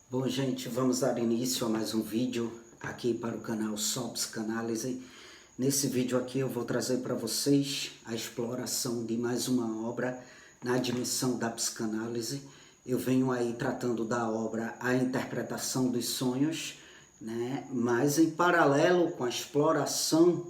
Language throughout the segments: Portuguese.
Bom, gente, vamos dar início a mais um vídeo aqui para o canal Só Psicanálise. Nesse vídeo aqui eu vou trazer para vocês a exploração de mais uma obra na dimensão da psicanálise. Eu venho aí tratando da obra A Interpretação dos Sonhos, né? Mas em paralelo com a exploração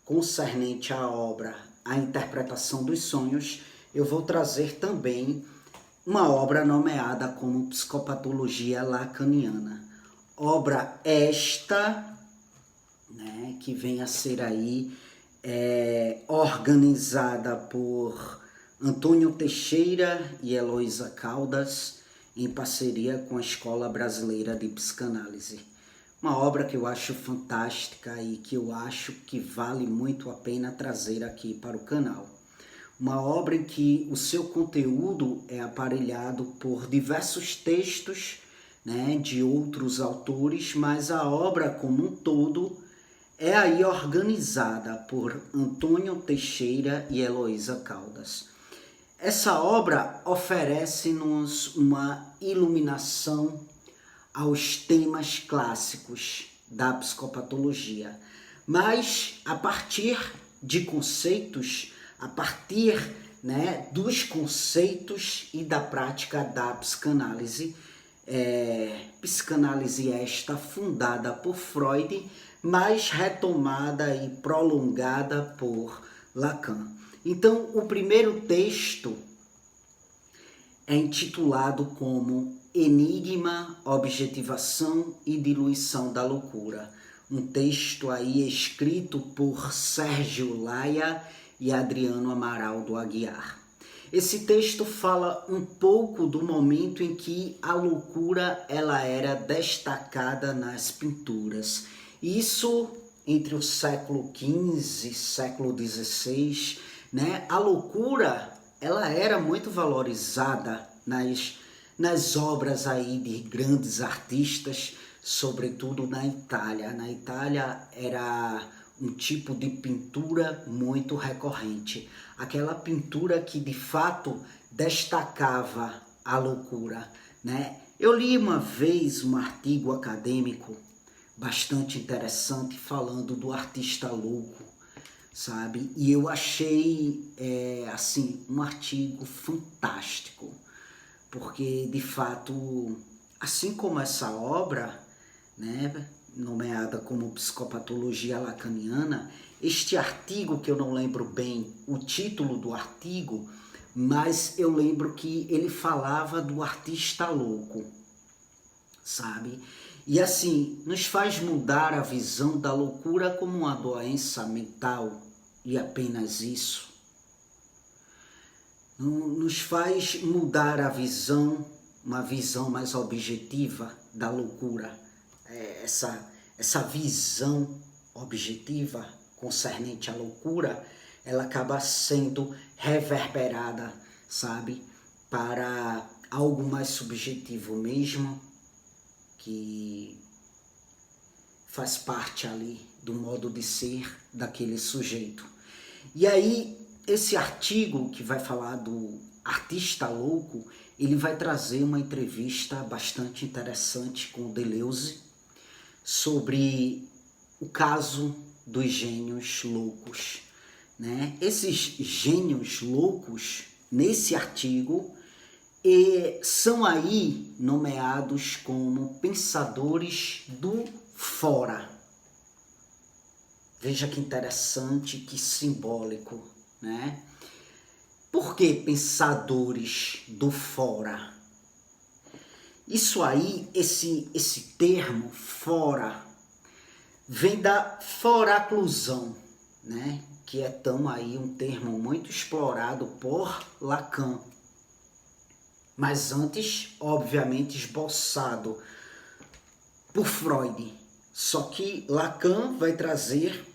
concernente à obra A Interpretação dos Sonhos, eu vou trazer também uma obra nomeada como Psicopatologia Lacaniana. Obra esta, né, que vem a ser aí organizada por Antônio Teixeira e Heloísa Caldas, em parceria com a Escola Brasileira de Psicanálise. Uma obra que eu acho fantástica e que eu acho que vale muito a pena trazer aqui para o canal. Uma obra em que o seu conteúdo é aparelhado por diversos textos, né, de outros autores, mas a obra como um todo é aí organizada por Antônio Teixeira e Heloísa Caldas. Essa obra oferece-nos uma iluminação aos temas clássicos da psicopatologia, mas a partir de conceitos, a partir, né, dos conceitos e da prática da psicanálise, psicanálise esta fundada por Freud, mas retomada e prolongada por Lacan. Então, o primeiro texto é intitulado como Enigma, Objetivação e Diluição da Loucura. Um texto aí escrito por Sérgio Laia e Adriano Amaral do Aguiar. Esse texto fala um pouco do momento em que a loucura ela era destacada nas pinturas. Isso entre o século XV e século XVI, né? A loucura ela era muito valorizada nas obras aí de grandes artistas, sobretudo na Itália. Na Itália era um tipo de pintura muito recorrente. Aquela pintura que de fato destacava a loucura, né? Eu li uma vez um artigo acadêmico bastante interessante falando do artista louco, sabe? E eu achei, assim, um artigo fantástico, porque de fato, assim como essa obra, né, nomeada como Psicopatologia Lacaniana, este artigo, que eu não lembro bem o título do artigo, mas eu lembro que ele falava do artista louco, sabe? E assim, nos faz mudar a visão da loucura como uma doença mental, e apenas isso. Nos faz mudar a visão, uma visão mais objetiva da loucura. Essa visão objetiva concernente à loucura, ela acaba sendo reverberada, sabe, para algo mais subjetivo mesmo, que faz parte ali do modo de ser daquele sujeito. E aí, esse artigo que vai falar do artista louco, ele vai trazer uma entrevista bastante interessante com o Deleuze sobre o caso dos gênios loucos, né? Esses gênios loucos, nesse artigo, são aí nomeados como pensadores do fora. Veja que interessante, que simbólico, né? Por que pensadores do fora? Isso aí, esse termo fora, vem da foraclusão, né? Que é tão aí um termo muito explorado por Lacan. Mas antes, obviamente, esboçado por Freud. Só que Lacan vai trazer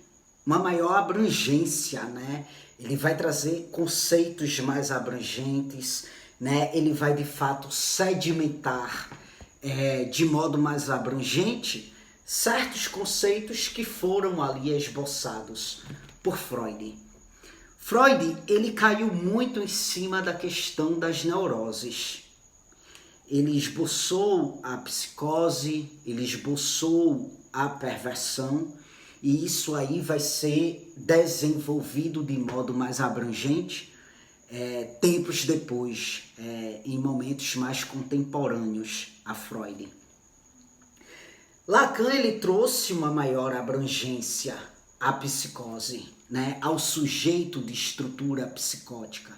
uma maior abrangência, né? Ele vai trazer conceitos mais abrangentes, né? Ele vai de fato sedimentar de modo mais abrangente certos conceitos que foram ali esboçados por Freud. Freud, ele caiu muito em cima da questão das neuroses. ele esboçou a psicose, ele esboçou a perversão, e isso aí vai ser desenvolvido de modo mais abrangente tempos depois, em momentos mais contemporâneos a Freud. Lacan ele trouxe uma maior abrangência à psicose, né, ao sujeito de estrutura psicótica.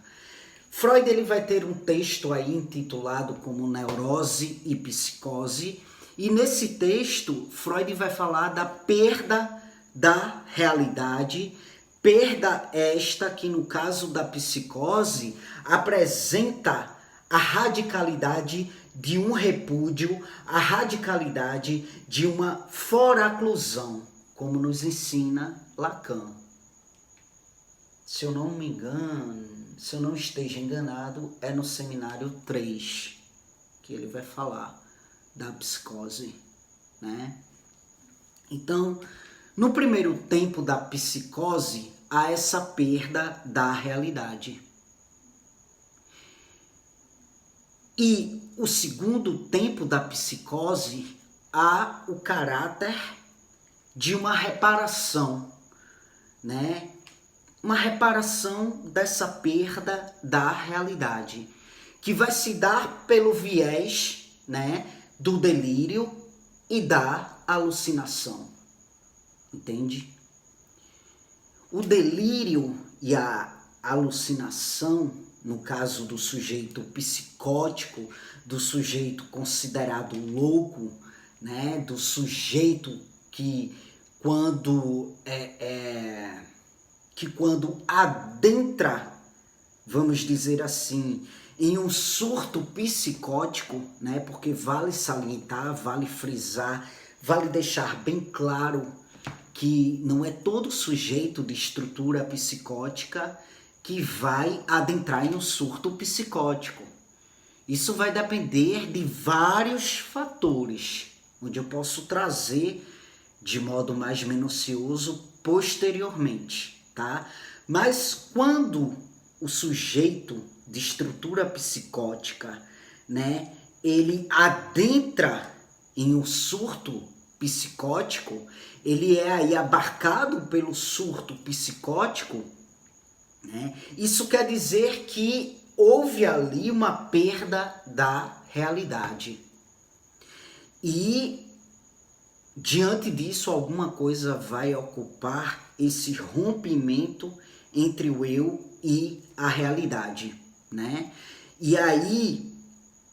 Freud ele vai ter um texto aí intitulado como Neurose e Psicose, e nesse texto Freud vai falar da perda da realidade, perda esta que no caso da psicose apresenta a radicalidade de um repúdio, a radicalidade de uma foraclusão, como nos ensina Lacan. Se eu não me engano, se eu não esteja enganado, é no seminário 3 que ele vai falar da psicose, né? Então, no primeiro tempo da psicose, há essa perda da realidade. E o segundo tempo da psicose, há o caráter de uma reparação, né? Uma reparação dessa perda da realidade, que vai se dar pelo viés, né, do delírio e da alucinação. Entende? O delírio e a alucinação, no caso do sujeito psicótico, do sujeito considerado louco, né, do sujeito que quando adentra, vamos dizer assim, em um surto psicótico, né, porque vale salientar, vale frisar, vale deixar bem claro que não é todo sujeito de estrutura psicótica que vai adentrar em um surto psicótico. Isso vai depender de vários fatores, onde eu posso trazer de modo mais minucioso posteriormente, tá? Mas quando o sujeito de estrutura psicótica, né, ele adentra em um surto psicótico, ele é aí abarcado pelo surto psicótico, né? Isso quer dizer que houve ali uma perda da realidade. E diante disso, alguma coisa vai ocupar esse rompimento entre o eu e a realidade, né? E aí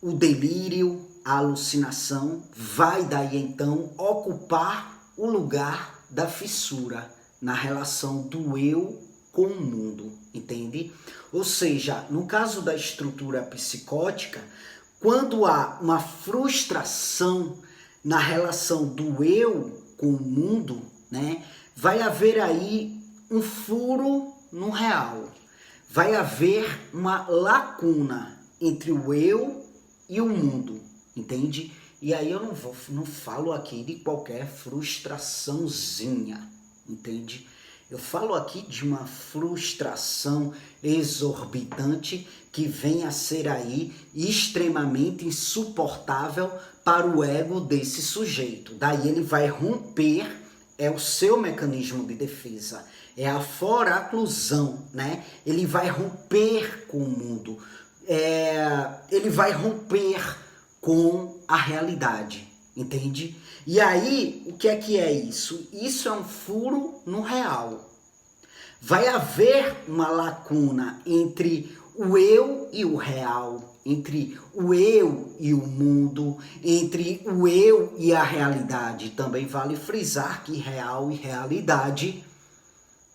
o delírio, a alucinação vai daí então ocupar o lugar da fissura na relação do eu com o mundo, entende? Ou seja, no caso da estrutura psicótica, quando há uma frustração na relação do eu com o mundo, né, vai haver aí um furo no real. Vai haver uma lacuna entre o eu e o mundo, entende? E aí eu não falo aqui de qualquer frustraçãozinha, entende? Eu falo aqui de uma frustração exorbitante que vem a ser aí extremamente insuportável para o ego desse sujeito. Daí ele vai romper, é o seu mecanismo de defesa, é a foraclusão, né? Ele vai romper com o mundo, ele vai romper com a realidade, entende? E aí, o que é isso? Isso é um furo no real. Vai haver uma lacuna entre o eu e o real, entre o eu e o mundo, entre o eu e a realidade. Também vale frisar que real e realidade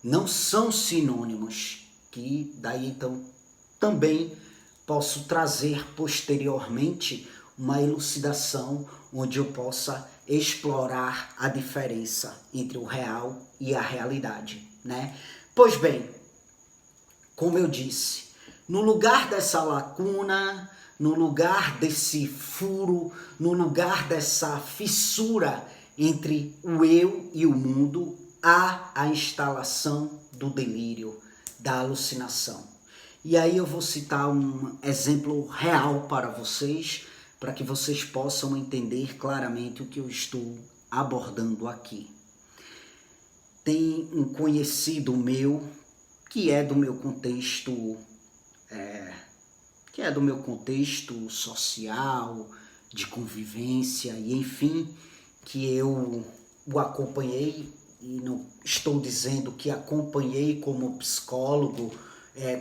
não são sinônimos, que daí então também posso trazer posteriormente uma elucidação onde eu possa explorar a diferença entre o real e a realidade, né? Pois bem, como eu disse, no lugar dessa lacuna, no lugar desse furo, no lugar dessa fissura entre o eu e o mundo, há a instalação do delírio, da alucinação. E aí eu vou citar um exemplo real para vocês, para que vocês possam entender claramente o que eu estou abordando aqui. Tem um conhecido meu que é do meu contexto, social, de convivência, e enfim, que eu o acompanhei, e não estou dizendo que acompanhei como psicólogo,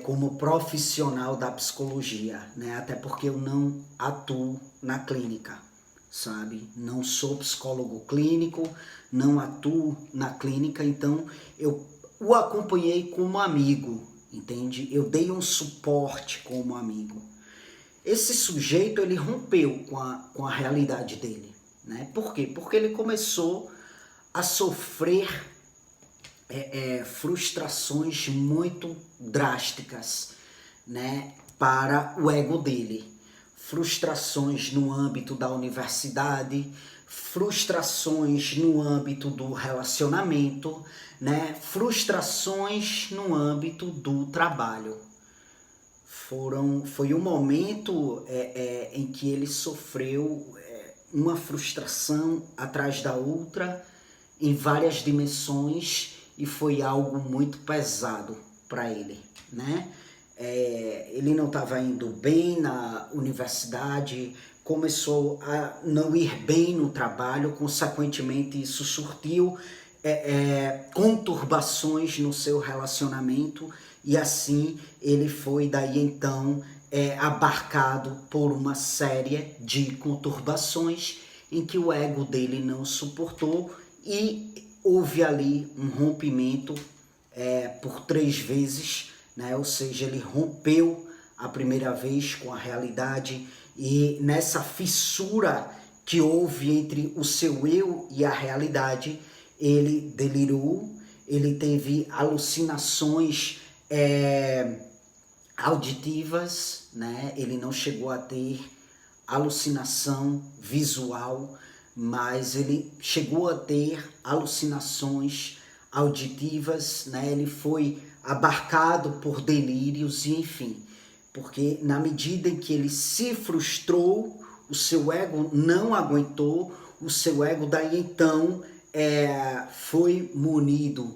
como profissional da psicologia, né? Até porque eu não atuo na clínica, sabe? Não sou psicólogo clínico, não atuo na clínica, então eu o acompanhei como amigo, entende? Eu dei um suporte como amigo. Esse sujeito, ele rompeu com a realidade dele, né? Por quê? Porque ele começou a sofrer frustrações muito drásticas, né, para o ego dele. Frustrações no âmbito da universidade, frustrações no âmbito do relacionamento, né, frustrações no âmbito do trabalho. Foi um momento em que ele sofreu uma frustração atrás da outra, em várias dimensões, e foi algo muito pesado para ele, né? Ele não estava indo bem na universidade, começou a não ir bem no trabalho, consequentemente isso surtiu conturbações no seu relacionamento, e assim ele foi daí então abarcado por uma série de conturbações em que o ego dele não suportou, e houve ali um rompimento por 3 vezes, né? Ou seja, ele rompeu a primeira vez com a realidade, e nessa fissura que houve entre o seu eu e a realidade, ele delirou, ele teve alucinações auditivas, né? Ele não chegou a ter alucinação visual, mas ele chegou a ter alucinações auditivas, né? Ele foi abarcado por delírios, e enfim, porque na medida em que ele se frustrou, o seu ego não aguentou, o seu ego daí então foi munido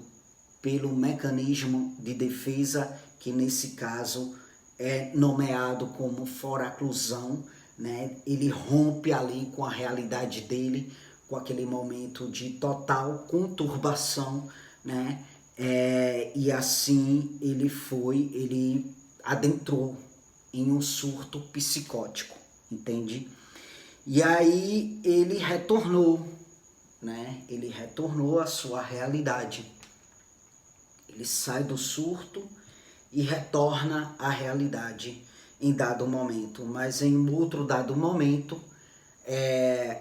pelo mecanismo de defesa, que nesse caso é nomeado como foraclusão, né? Ele rompe ali com a realidade dele, com aquele momento de total conturbação, né? E assim ele adentrou em um surto psicótico, entende? E aí ele retornou, né? Ele retornou à sua realidade. Ele sai do surto e retorna à realidade em dado momento, mas em outro dado momento,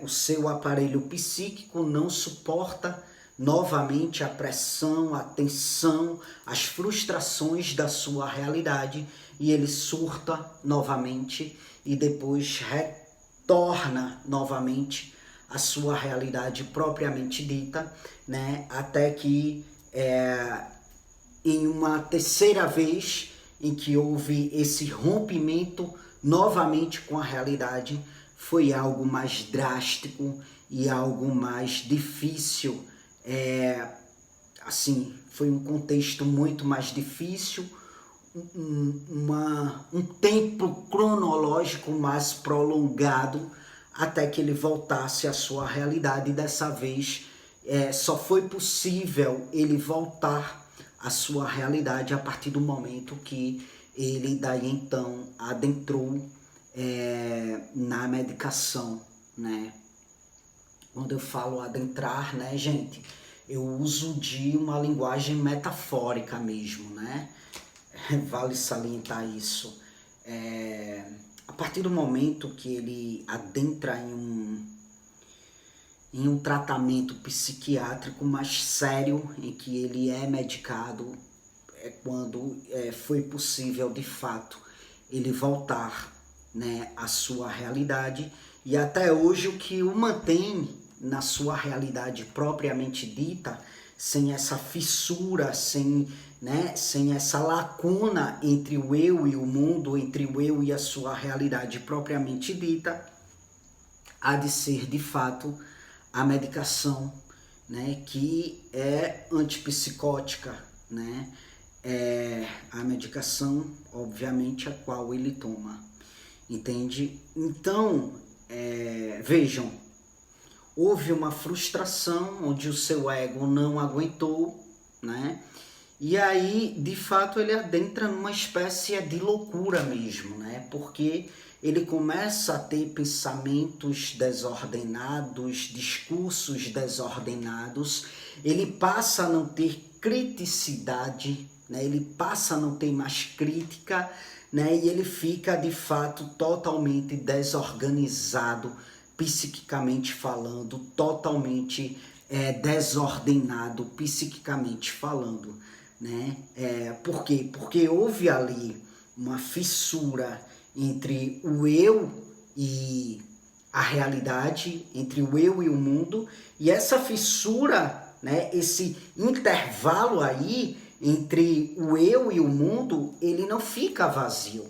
o seu aparelho psíquico não suporta novamente a pressão, a tensão, as frustrações da sua realidade, e ele surta novamente e depois retorna novamente à sua realidade propriamente dita, né? Até que em uma terceira vez em que houve esse rompimento novamente com a realidade, foi algo mais drástico e algo mais difícil. Assim, foi um contexto muito mais difícil, um tempo cronológico mais prolongado, até que ele voltasse à sua realidade. E dessa vez só foi possível ele voltar à sua realidade a partir do momento que ele daí então adentrou na medicação, né? Quando eu falo adentrar, né, gente, eu uso de uma linguagem metafórica mesmo, né? Vale salientar isso. A partir do momento que ele adentra em um tratamento psiquiátrico mais sério, em que ele é medicado, é quando foi possível de fato ele voltar, né, à sua realidade. E até hoje o que o mantém na sua realidade propriamente dita, sem essa fissura, sem essa lacuna entre o eu e o mundo, entre o eu e a sua realidade propriamente dita, há de ser de fato a medicação, né, que é antipsicótica, né, é a medicação, obviamente, a qual ele toma, entende? Então, vejam, houve uma frustração onde o seu ego não aguentou, né? E aí, de fato, ele adentra numa espécie de loucura mesmo, né? Porque ele começa a ter pensamentos desordenados, discursos desordenados, ele passa a não ter criticidade, né? Ele passa a não ter mais crítica, né? E ele fica, de fato, totalmente desorganizado, psiquicamente falando, totalmente desordenado, psiquicamente falando, né? Por quê? Porque houve ali uma fissura entre o eu e a realidade, entre o eu e o mundo, e essa fissura, né, esse intervalo aí entre o eu e o mundo, ele não fica vazio,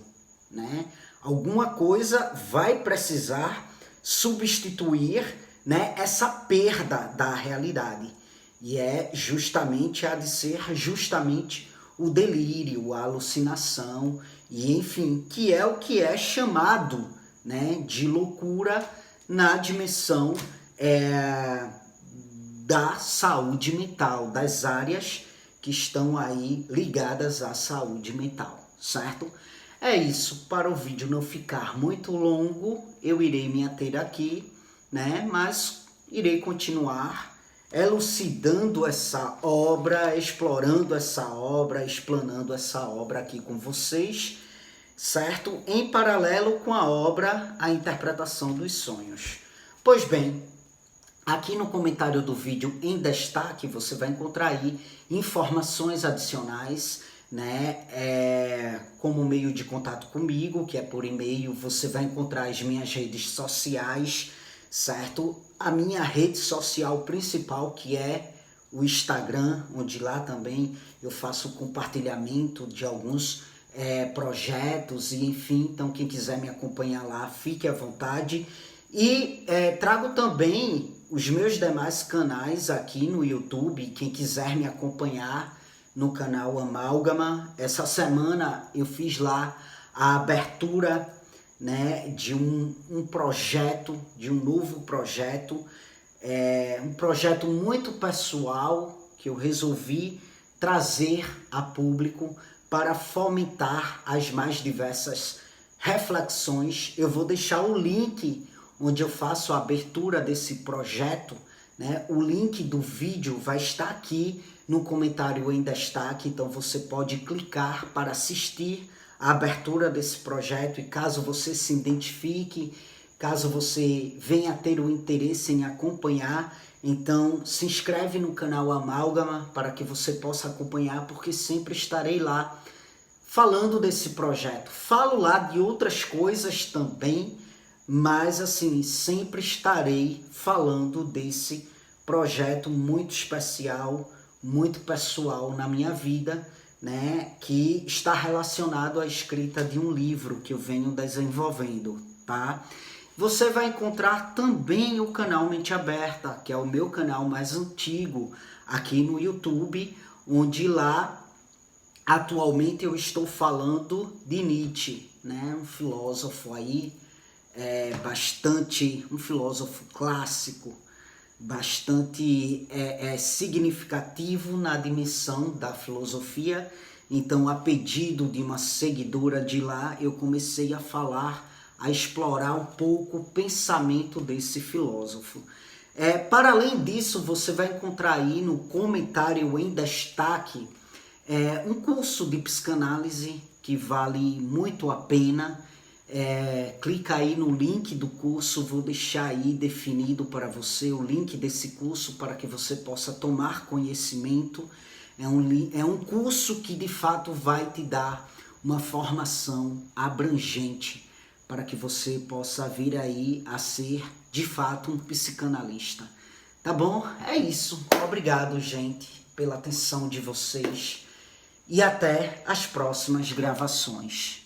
né? Alguma coisa vai precisar substituir, né, essa perda da realidade. E é justamente, há de ser justamente o delírio, a alucinação, e enfim, que é chamado, né, de loucura na dimensão da saúde mental, das áreas que estão aí ligadas à saúde mental, certo? É isso, para o vídeo não ficar muito longo, eu irei me ater aqui, né? Mas irei continuar elucidando essa obra, explorando essa obra, explanando essa obra aqui com vocês, certo? Em paralelo com a obra A Interpretação dos Sonhos. Pois bem, aqui no comentário do vídeo em destaque você vai encontrar aí informações adicionais, né, como meio de contato comigo, que é por e-mail. Você vai encontrar as minhas redes sociais, certo? A minha rede social principal, que é o Instagram, onde lá também eu faço compartilhamento de alguns projetos e enfim, então quem quiser me acompanhar lá, fique à vontade. E trago também os meus demais canais aqui no YouTube, quem quiser me acompanhar no canal Amálgama. Essa semana eu fiz lá a abertura, né, de um projeto, de um novo projeto, um projeto muito pessoal que eu resolvi trazer a público para fomentar as mais diversas reflexões. Eu vou deixar o link onde eu faço a abertura desse projeto, né? O link do vídeo vai estar aqui no comentário em destaque, então você pode clicar para assistir a abertura desse projeto. E caso você se identifique, caso você venha a ter o interesse em acompanhar, então se inscreve no canal Amálgama para que você possa acompanhar, porque sempre estarei lá falando desse projeto. Falo lá de outras coisas também, mas assim, sempre estarei falando desse projeto muito especial, muito pessoal na minha vida, né, que está relacionado à escrita de um livro que eu venho desenvolvendo, tá? Você vai encontrar também o canal Mente Aberta, que é o meu canal mais antigo aqui no YouTube, onde lá atualmente eu estou falando de Nietzsche, né, um filósofo aí um filósofo clássico, bastante significativo na dimensão da filosofia. Então, a pedido de uma seguidora de lá, eu comecei a falar, a explorar um pouco o pensamento desse filósofo. Para além disso, você vai encontrar aí no comentário em destaque um curso de psicanálise que vale muito a pena. Clica aí no link do curso, vou deixar aí definido para você o link desse curso para que você possa tomar conhecimento. É um curso que de fato vai te dar uma formação abrangente para que você possa vir aí a ser de fato um psicanalista. Tá bom? É isso. Obrigado, gente, pela atenção de vocês e até as próximas gravações.